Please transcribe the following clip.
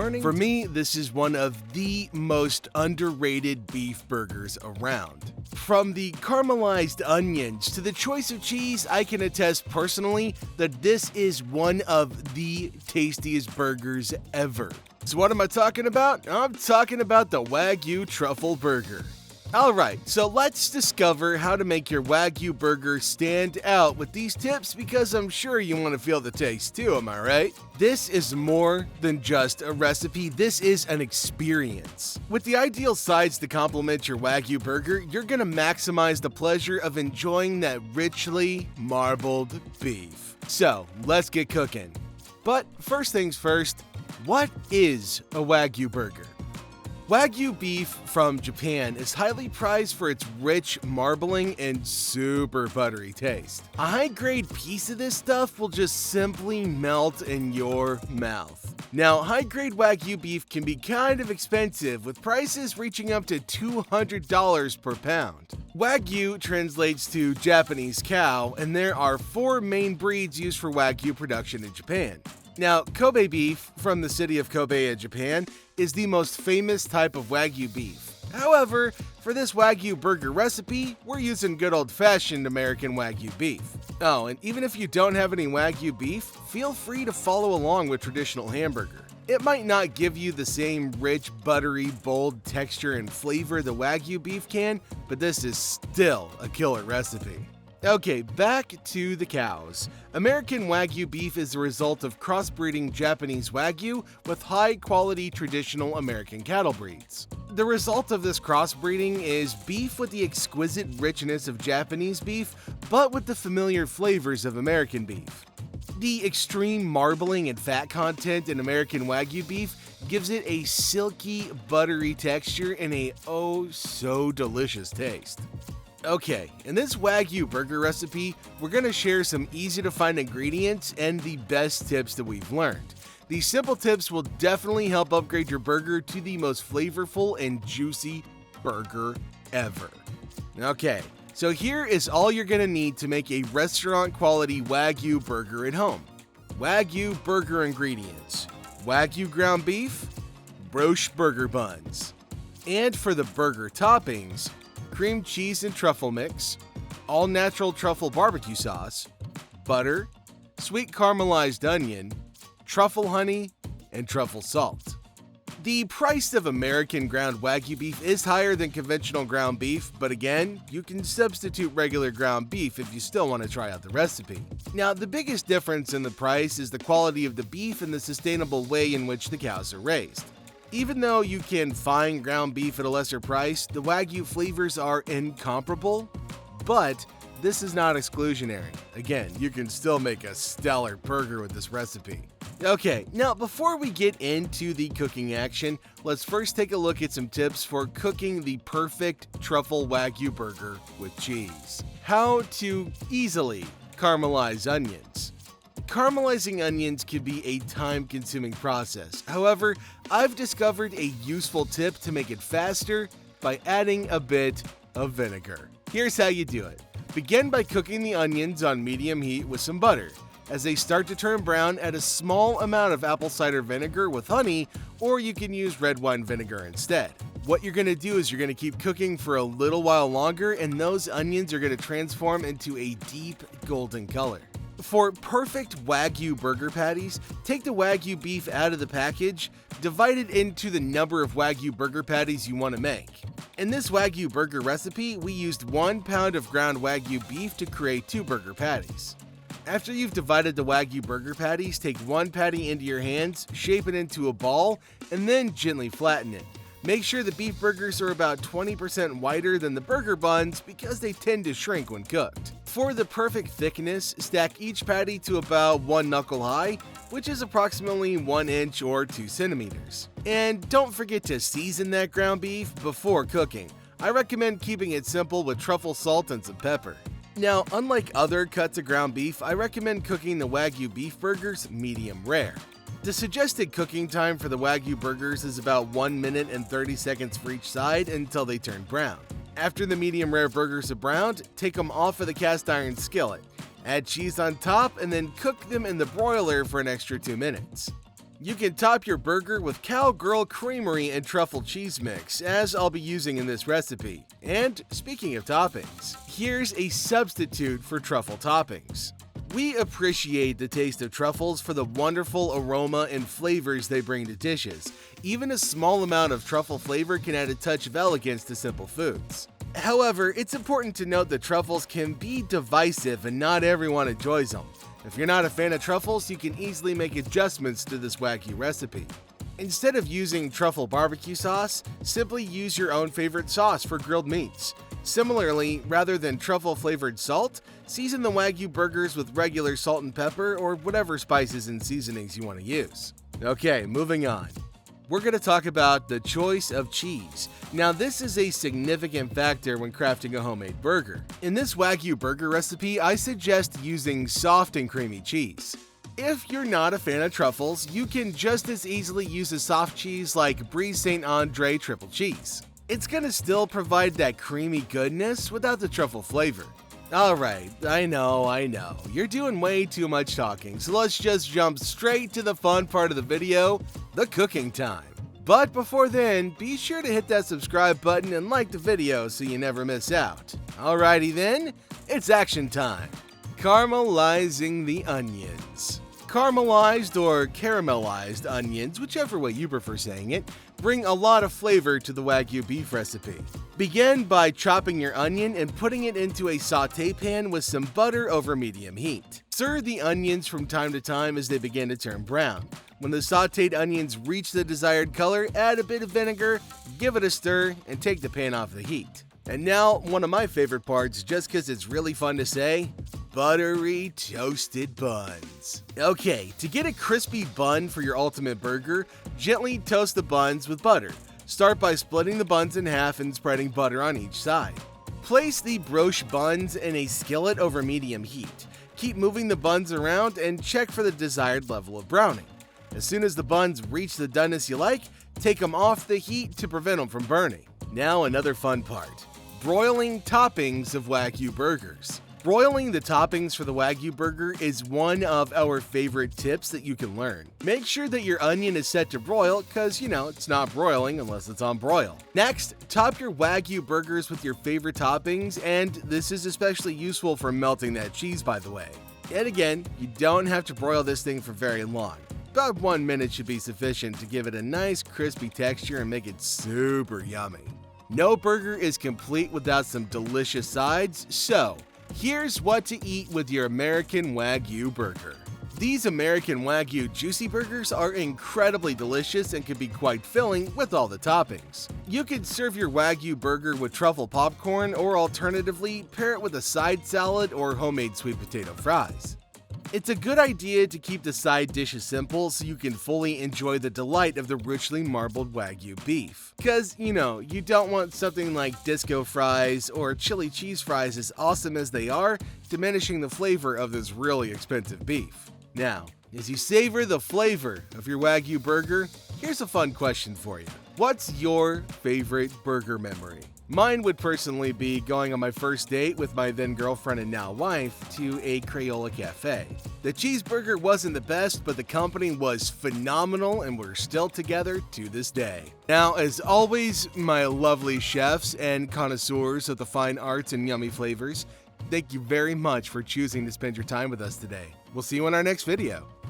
learning. For me, this is one of the most underrated beef burgers around. From the caramelized onions to the choice of cheese, I can attest personally that this is one of the tastiest burgers ever. So what am I talking about? I'm talking about the Wagyu truffle burger. Alright, so let's discover how to make your Wagyu burger stand out with these tips, because I'm sure you want to feel the taste too, am I right? This is more than just a recipe, this is an experience. With the ideal sides to complement your Wagyu burger, you're gonna maximize the pleasure of enjoying that richly marbled beef. So, let's get cooking. But first things first, what is a Wagyu burger? Wagyu beef from Japan is highly prized for its rich marbling and super buttery taste. A high-grade piece of this stuff will just simply melt in your mouth. Now, high-grade Wagyu beef can be kind of expensive, with prices reaching up to $200 per pound. Wagyu translates to Japanese cow, and there are 4 main breeds used for Wagyu production in Japan. Now, Kobe beef from the city of Kobe in Japan is the most famous type of Wagyu beef. However, for this Wagyu burger recipe, we're using good old-fashioned American Wagyu beef. Oh, and even if you don't have any Wagyu beef, feel free to follow along with traditional hamburger. It might not give you the same rich, buttery, bold texture and flavor the Wagyu beef can, but this is still a killer recipe. Okay, back to the cows. American Wagyu beef is the result of crossbreeding Japanese Wagyu with high-quality traditional American cattle breeds. The result of this crossbreeding is beef with the exquisite richness of Japanese beef, but with the familiar flavors of American beef. The extreme marbling and fat content in American Wagyu beef gives it a silky, buttery texture and a oh-so-delicious taste. Okay, in this Wagyu burger recipe, we're going to share some easy-to-find ingredients and the best tips that we've learned. These simple tips will definitely help upgrade your burger to the most flavorful and juicy burger ever. Okay, so here is all you're going to need to make a restaurant-quality Wagyu burger at home. Wagyu burger ingredients: Wagyu ground beef, brioche burger buns. And for the burger toppings, cream cheese and truffle mix, all-natural truffle barbecue sauce, butter, sweet caramelized onion, truffle honey, and truffle salt. The price of American ground Wagyu beef is higher than conventional ground beef, but again, you can substitute regular ground beef if you still want to try out the recipe. Now, the biggest difference in the price is the quality of the beef and the sustainable way in which the cows are raised. Even though you can find ground beef at a lesser price, the Wagyu flavors are incomparable, but this is not exclusionary. Again, you can still make a stellar burger with this recipe. Okay, now before we get into the cooking action, let's first take a look at some tips for cooking the perfect truffle Wagyu burger with cheese. How to easily caramelize onions. Caramelizing onions can be a time-consuming process. However, I've discovered a useful tip to make it faster by adding a bit of vinegar. Here's how you do it. Begin by cooking the onions on medium heat with some butter. As they start to turn brown, add a small amount of apple cider vinegar with honey, or you can use red wine vinegar instead. What you're going to do is you're going to keep cooking for a little while longer, and those onions are going to transform into a deep golden color. For perfect Wagyu burger patties, take the Wagyu beef out of the package, divide it into the number of Wagyu burger patties you want to make. In this Wagyu burger recipe, we used 1 pound of ground Wagyu beef to create 2 burger patties. After you've divided the Wagyu burger patties, take 1 patty into your hands, shape it into a ball, and then gently flatten it. Make sure the beef burgers are about 20% wider than the burger buns because they tend to shrink when cooked. For the perfect thickness, stack each patty to about 1 knuckle high, which is approximately 1 inch or 2 centimeters. And don't forget to season that ground beef before cooking. I recommend keeping it simple with truffle salt and some pepper. Now, unlike other cuts of ground beef, I recommend cooking the Wagyu beef burgers medium rare. The suggested cooking time for the Wagyu burgers is about 1 minute and 30 seconds for each side until they turn brown. After the medium rare burgers are browned, take them off of the cast iron skillet. Add cheese on top and then cook them in the broiler for an extra 2 minutes. You can top your burger with Cowgirl Creamery and Truffle Cheese Mix, as I'll be using in this recipe. And speaking of toppings, here's a substitute for truffle toppings. We appreciate the taste of truffles for the wonderful aroma and flavors they bring to dishes. Even a small amount of truffle flavor can add a touch of elegance to simple foods. However, it's important to note that truffles can be divisive and not everyone enjoys them. If you're not a fan of truffles, you can easily make adjustments to this Wagyu recipe. Instead of using truffle barbecue sauce, simply use your own favorite sauce for grilled meats. Similarly, rather than truffle-flavored salt, season the Wagyu burgers with regular salt and pepper or whatever spices and seasonings you want to use. Okay, moving on. We're going to talk about the choice of cheese. Now, this is a significant factor when crafting a homemade burger. In this Wagyu burger recipe, I suggest using soft and creamy cheese. If you're not a fan of truffles, you can just as easily use a soft cheese like Brie Saint Andre triple cheese. It's gonna still provide that creamy goodness without the truffle flavor. Alright, I know, you're doing way too much talking, so let's just jump straight to the fun part of the video, the cooking time. But before then, be sure to hit that subscribe button and like the video so you never miss out. Alrighty then, it's action time. Caramelizing the onions. Caramelized or caramelized onions, whichever way you prefer saying it, bring a lot of flavor to the Wagyu beef recipe. Begin by chopping your onion and putting it into a sauté pan with some butter over medium heat. Stir the onions from time to time as they begin to turn brown. When the sautéed onions reach the desired color, add a bit of vinegar, give it a stir, and take the pan off the heat. And now, one of my favorite parts, just because it's really fun to say, buttery toasted buns. Okay, to get a crispy bun for your ultimate burger, gently toast the buns with butter. Start by splitting the buns in half and spreading butter on each side. Place the brioche buns in a skillet over medium heat. Keep moving the buns around and check for the desired level of browning. As soon as the buns reach the doneness you like, take them off the heat to prevent them from burning. Now another fun part. Broiling toppings of Wagyu burgers. Broiling the toppings for the Wagyu burger is one of our favorite tips that you can learn. Make sure that your onion is set to broil because, it's not broiling unless it's on broil. Next, top your Wagyu burgers with your favorite toppings, and this is especially useful for melting that cheese, by the way. And again, you don't have to broil this thing for very long. About 1 minute should be sufficient to give it a nice crispy texture and make it super yummy. No burger is complete without some delicious sides, so here's what to eat with your American Wagyu burger. These American Wagyu juicy burgers are incredibly delicious and can be quite filling with all the toppings. You could serve your Wagyu burger with truffle popcorn or alternatively pair it with a side salad or homemade sweet potato fries. It's a good idea to keep the side dishes simple so you can fully enjoy the delight of the richly marbled Wagyu beef. Cause, you don't want something like disco fries or chili cheese fries, as awesome as they are, diminishing the flavor of this really expensive beef. Now, as you savor the flavor of your Wagyu burger, here's a fun question for you. What's your favorite burger memory? Mine would personally be going on my first date with my then girlfriend and now wife to a Crayola cafe. The cheeseburger wasn't the best, but the company was phenomenal and we're still together to this day. Now, as always, my lovely chefs and connoisseurs of the fine arts and yummy flavors, thank you very much for choosing to spend your time with us today. We'll see you in our next video.